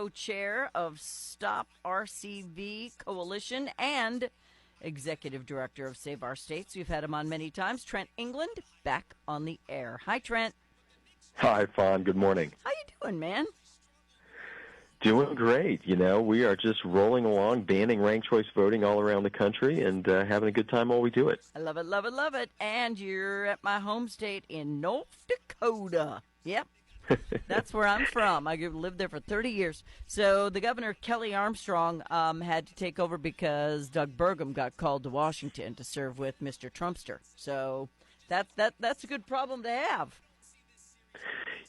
Co-chair of Stop RCV Coalition and executive director of Save Our States. We've had him on many times. Trent England, back on the air. Hi, Trent. Hi, Fawn. Good morning. How you doing, man? Doing great. You know, we are just rolling along, banning ranked choice voting all around the country and having a good time while we do it. I love it, love it, love it. And you're at my home state in North Dakota. Yep. That's where I'm from. I lived there for 30 years. So the governor, Kelly Armstrong, had to take over because Doug Burgum got called to Washington to serve with Mr. Trumpster. So that's a good problem to have.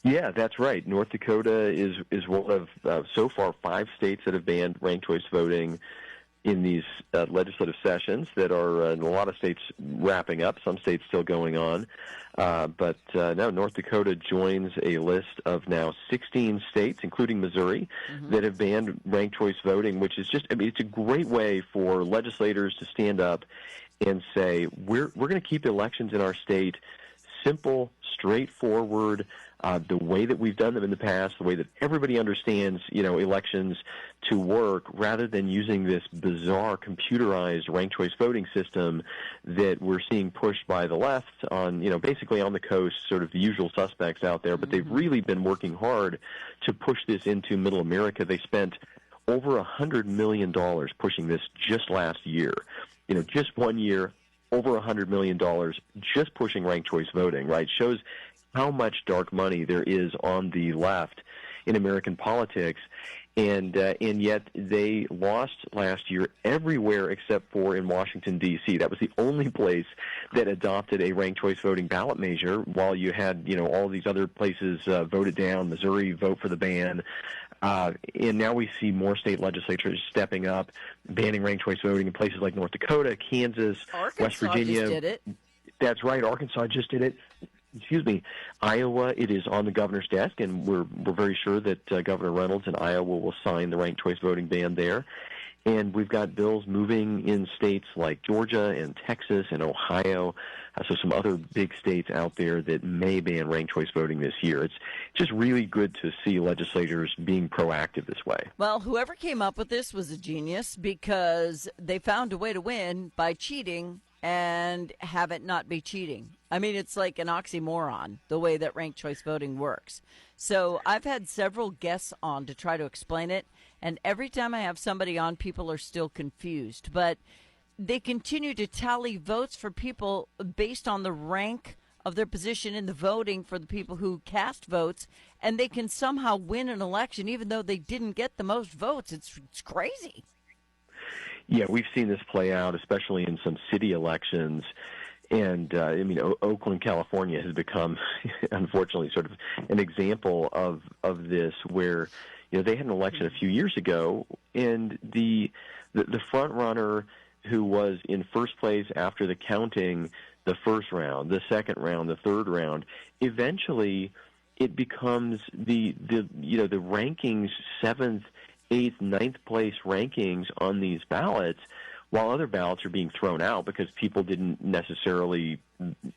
Yeah, that's right. North Dakota is one of, so far, 5 states that have banned ranked choice voting in these legislative sessions that are in a lot of states wrapping up, some states still going on. But now North Dakota joins a list of now 16 states, including Missouri, that have banned ranked choice voting, which is just, I mean, it's a great way for legislators to stand up and say, we're going to keep elections in our state simple, straightforward, the way that we've done them in the past, the way that everybody understands, you know, elections to work, rather than using this bizarre computerized ranked choice voting system that we're seeing pushed by the left on, you know, basically on the coast, sort of the usual suspects out there. But they've really been working hard to push this into middle America. They spent over $100 million pushing this just last year. You know, just 1 year, over $100 million just pushing ranked choice voting, right? Shows how much dark money there is on the left in American politics. And yet they lost last year everywhere except for in Washington, D.C. That was the only place that adopted a ranked choice voting ballot measure, while you had, you know, all these other places voted down. Missouri vote for the ban. And now we see more state legislatures stepping up, banning ranked choice voting in places like North Dakota, Kansas, West Virginia. Just did it. That's right. Arkansas just did it. Excuse me, Iowa, it is on the governor's desk, and we're very sure that Governor Reynolds in Iowa will sign the ranked choice voting ban there. And we've got bills moving in states like Georgia and Texas and Ohio, so some other big states out there that may ban ranked choice voting this year. It's just really good to see legislators being proactive this way. Well, whoever came up with this was a genius, because they found a way to win by cheating and have it not be cheating. I mean, it's like an oxymoron, the way that ranked choice voting works. So I've had several guests on to try to explain it, and every time I have somebody on, people are still confused. But they continue to tally votes for people based on the rank of their position in the voting for the people who cast votes, and they can somehow win an election even though they didn't get the most votes. It's crazy. Yeah, we've seen this play out, especially in some city elections. And, I mean, Oakland, California has become, unfortunately, sort of an example of this, where, you know, they had an election a few years ago, and the front runner who was in first place after the counting, the first round, the second round, the third round, eventually it becomes the rankings, 7th, 8th, 9th place rankings on these ballots, while other ballots are being thrown out because people didn't necessarily,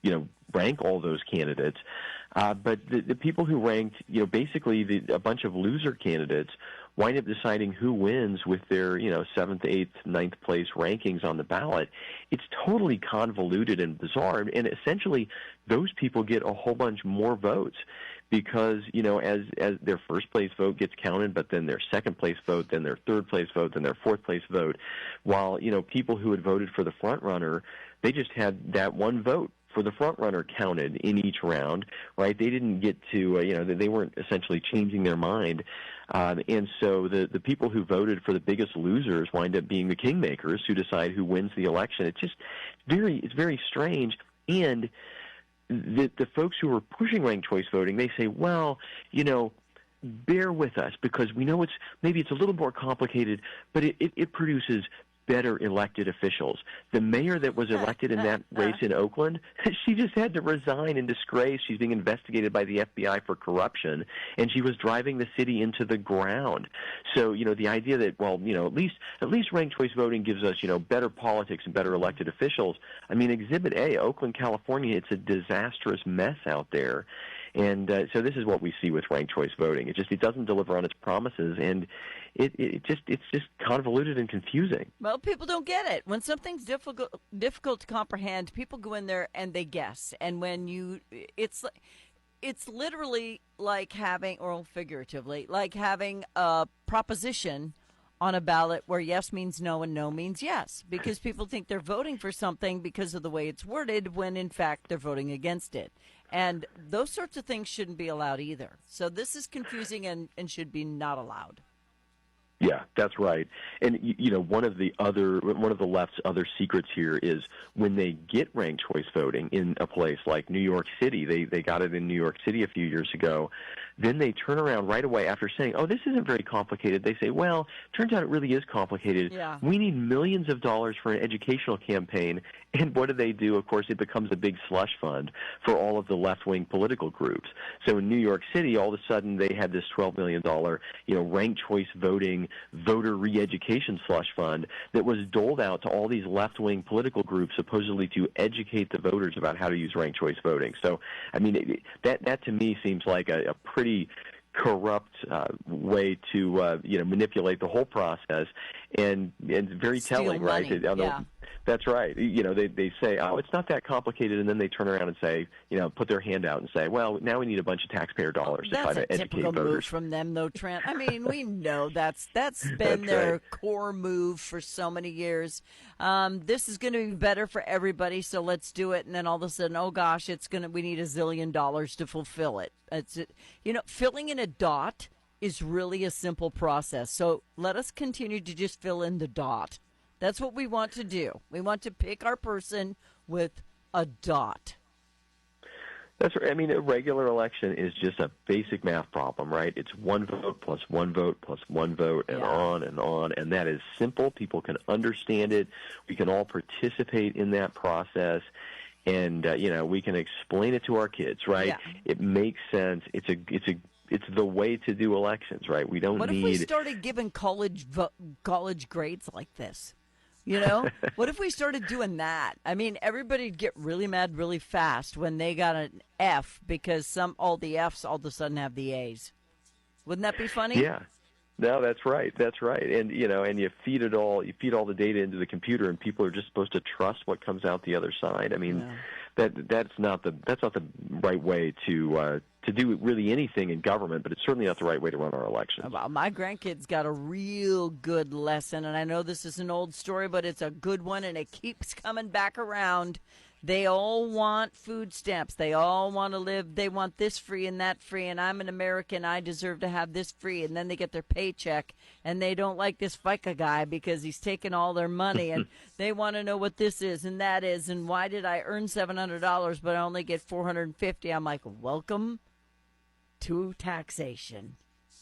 you know, rank all those candidates. But the people who ranked, you know, basically a bunch of loser candidates wind up deciding who wins with their, you know, 7th, 8th, 9th place rankings on the ballot. It's totally convoluted and bizarre, and essentially those people get a whole bunch more votes, because, you know, as their first place vote gets counted, but then their second place vote, then their third place vote, then their fourth place vote, while, you know, people who had voted for the front runner, they just had that one vote for the front runner counted in each round, right? They didn't get to, you know, they weren't essentially changing their mind. And so the people who voted for the biggest losers wind up being the kingmakers who decide who wins the election. It's just it's very strange. And the folks who are pushing ranked choice voting, they say, well, you know, bear with us because we know maybe it's a little more complicated, but it produces better elected officials. The mayor that was elected in that race in Oakland, she just had to resign in disgrace. She's being investigated by the FBI for corruption, and she was driving the city into the ground. So, you know, the idea that, well, you know, at least ranked choice voting gives us, you know, better politics and better elected officials. I mean, Exhibit A, Oakland, California, it's a disastrous mess out there. And so this is what we see with ranked choice voting. It doesn't deliver on its promises, and it's just convoluted and confusing. Well, people don't get it. When something's difficult to comprehend, people go in there and they guess. And when it's literally like having, or figuratively, like having a proposition on a ballot where yes means no and no means yes, because people think they're voting for something because of the way it's worded, when in fact they're voting against it. And those sorts of things shouldn't be allowed either. So this is confusing and should be not allowed. Yeah, that's right. And one of the left's other secrets here is when they get ranked choice voting in a place like New York City, they got it in New York City a few years ago. Then they turn around right away after saying, "Oh, this isn't very complicated." They say, "Well, turns out it really is complicated. Yeah. We need millions of dollars for an educational campaign." And what do? Of course, it becomes a big slush fund for all of the left-wing political groups. So in New York City, all of a sudden they had this $12 million, ranked choice voting voter re-education slush fund that was doled out to all these left-wing political groups, supposedly to educate the voters about how to use ranked choice voting. So, I mean, that to me seems like a pretty corrupt way to manipulate the whole process, and very Steal telling, money. right? Yeah. That's right. They say, "Oh, it's not that complicated," and then they turn around and say, put their hand out and say, "Well, now we need a bunch of taxpayer dollars to try to educate That's a typical voters." move from them, though, Trent. I mean, we know that's been That's their right. core move for so many years. This is going to be better for everybody, so let's do it. And then all of a sudden, oh gosh, we need $1 zillion to fulfill it. Filling in a dot is really a simple process. So let us continue to just fill in the dot. That's what we want to do. We want to pick our person with a dot. That's right. I mean, a regular election is just a basic math problem, right? It's one vote plus one vote plus one vote, and on and on. And that is simple. People can understand it. We can all participate in that process. And, we can explain it to our kids, right? Yeah. It makes sense. It's the way to do elections, right? We don't need... What if we started giving college grades like this? What if we started doing that? I mean, everybody'd get really mad really fast when they got an F because all the Fs all of a sudden have the A's. Wouldn't that be funny? Yeah. No, that's right. That's right. And and you feed all the data into the computer, and people are just supposed to trust what comes out the other side. I mean, that's not the right way to do really anything in government, but it's certainly not the right way to run our elections. Well, my grandkids got a real good lesson, and I know this is an old story, but it's a good one, and it keeps coming back around. They all want food stamps. They all want to live. They want this free and that free, and I'm an American. I deserve to have this free. And then they get their paycheck, and they don't like this FICA guy because he's taking all their money, and they want to know what this is and that is, and why did I earn $700 but I only get $450? I'm like, welcome to taxation.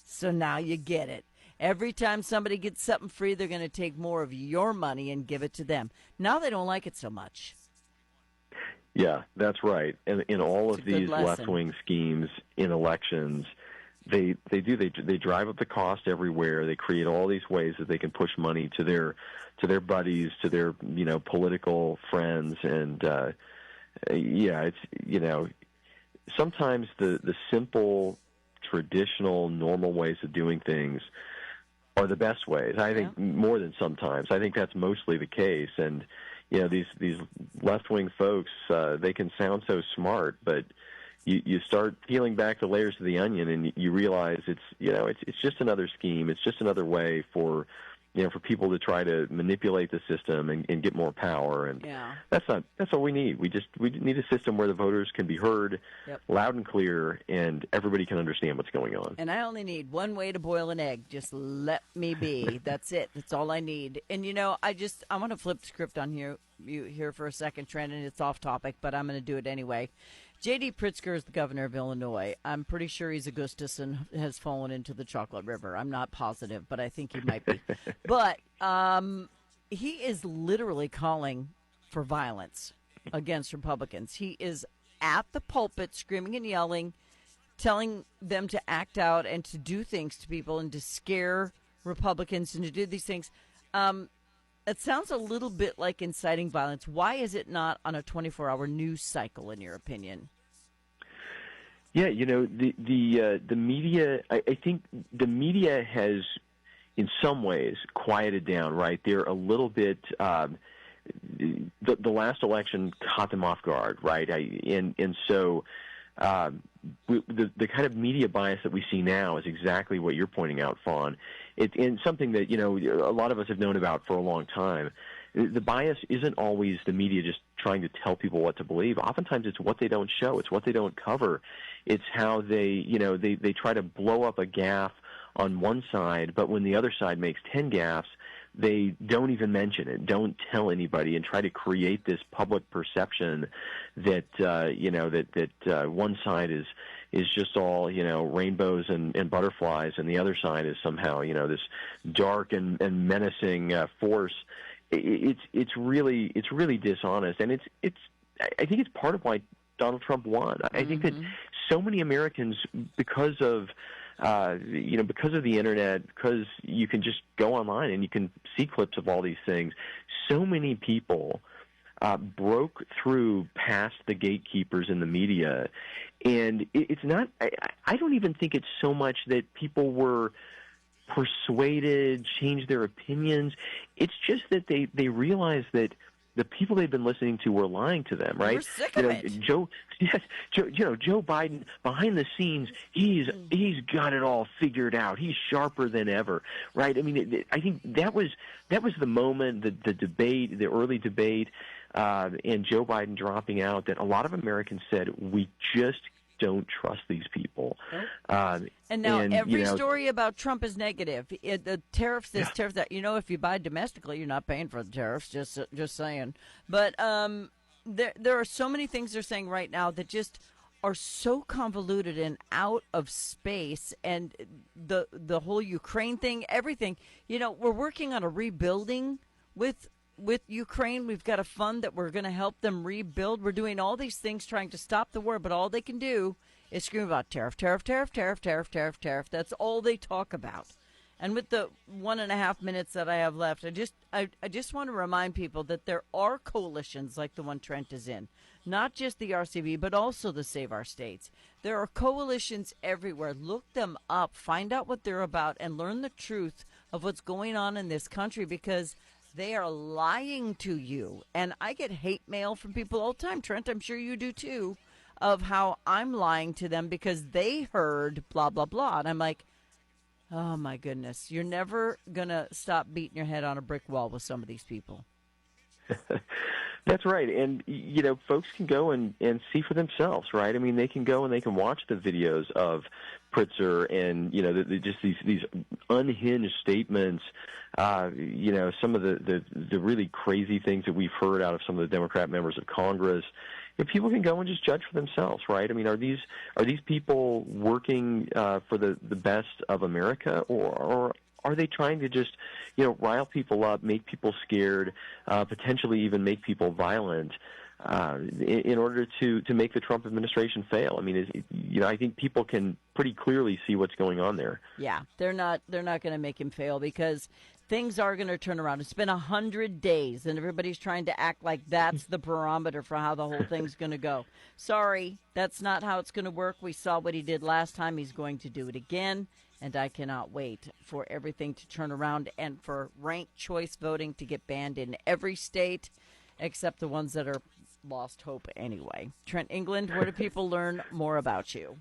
So now you get it. Every time somebody gets something free, they're going to take more of your money and give it to them. Now they don't like it so much. Yeah, that's right. And in all of these left-wing schemes in elections, they drive up the cost everywhere. They create all these ways that they can push money to their buddies, to their political friends, and it's sometimes the simple, traditional, normal ways of doing things are the best ways. I think more than sometimes. I think that's mostly the case, and these left-wing folks, they can sound so smart, but you start peeling back the layers of the onion, and you realize it's just another scheme. It's just another way for people to try to manipulate the system and get more power. And that's all we need. We need a system where the voters can be heard loud and clear, and everybody can understand what's going on. And I only need one way to boil an egg. Just let me be. That's it. That's all I need. And I want to flip the script on you here for a second, Trent, and it's off topic, but I'm going to do it anyway. J.D. Pritzker is the governor of Illinois. I'm pretty sure he's Augustus and has fallen into the chocolate river. I'm not positive, but I think he might be. But he is literally calling for violence against Republicans. He is at the pulpit screaming and yelling, telling them to act out and to do things to people and to scare Republicans and to do these things. It sounds a little bit like inciting violence. Why is it not on a 24-hour news cycle, in your opinion? Yeah, the media. I think the media has, in some ways, quieted down. Right, they're a little bit. The last election caught them off guard. Right, and so. The kind of media bias that we see now is exactly what you're pointing out, Fawn. And something that a lot of us have known about for a long time. The bias isn't always the media just trying to tell people what to believe. Oftentimes, it's what they don't show. It's what they don't cover. It's how they try to blow up a gaffe on one side, but when the other side makes 10 gaffes, they don't even mention it, don't tell anybody, and try to create this public perception that one side is just all rainbows and butterflies, and the other side is somehow this dark and menacing force. It's really dishonest, and I think it's part of why Donald Trump won. I think that so many Americans, because of the internet, because you can just go online and you can see clips of all these things, so many people broke through past the gatekeepers in the media. And it's not, I don't even think it's so much that people were persuaded, changed their opinions. It's just that they realized that the people they'd been listening to were lying to them, right? We're sick of it. Joe Biden, behind the scenes, he's got it all figured out. He's sharper than ever, right? I mean, I think that was the moment, the debate, the early debate, and Joe Biden dropping out, that a lot of Americans said, we just don't trust these people. And now every story about Trump is negative. The tariffs, this, tariffs, that. If you buy domestically, you're not paying for the tariffs. Just saying. But there are so many things they're saying right now that just are so convoluted and out of space. And the whole Ukraine thing, everything. We're working on a rebuilding with Ukraine. We've got a fund that we're going to help them rebuild. We're doing all these things trying to stop the war, but all they can do is scream about tariff, tariff, tariff, tariff, tariff, tariff, tariff. That's all they talk about. And with the 1.5 minutes that I have left, I just want to remind people that there are coalitions like the one Trent is in, not just the RCV, but also the Save Our States. There are coalitions everywhere. Look them up, find out what they're about, and learn the truth of what's going on in this country, because they are lying to you. And I get hate mail from people all the time, Trent, I'm sure you do too, of how I'm lying to them because they heard blah, blah, blah. And I'm like, oh, my goodness. You're never going to stop beating your head on a brick wall with some of these people. That's right. And, folks can go and see for themselves, right? I mean, they can go and they can watch the videos of Pritzker and, just these unhinged statements, some of the really crazy things that we've heard out of some of the Democrat members of Congress. People can go and just judge for themselves, right? I mean, are these people working for the best of America, or are they trying to just, rile people up, make people scared, potentially even make people violent, in order to make the Trump administration fail? I mean, I think people can pretty clearly see what's going on there. Yeah, they're not going to make him fail, because things are going to turn around. It's been 100 days, and everybody's trying to act like that's the barometer for how the whole thing's going to go. Sorry, that's not how it's going to work. We saw what he did last time. He's going to do it again. And I cannot wait for everything to turn around and for ranked choice voting to get banned in every state except the ones that are lost hope anyway. Trent England, where do people learn more about you?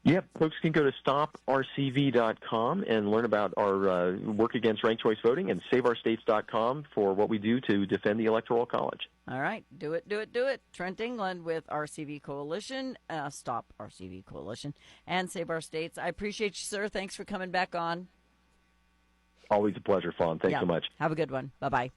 Yep, folks can go to stoprcv.com and learn about our work against ranked choice voting, and saveourstates.com for what we do to defend the Electoral College. All right, do it. Trent England with RCV Coalition, Stop RCV Coalition, and Save Our States. I appreciate you, sir. Thanks for coming back on. Always a pleasure, Fawn. Thanks so much. Have a good one. Bye-bye.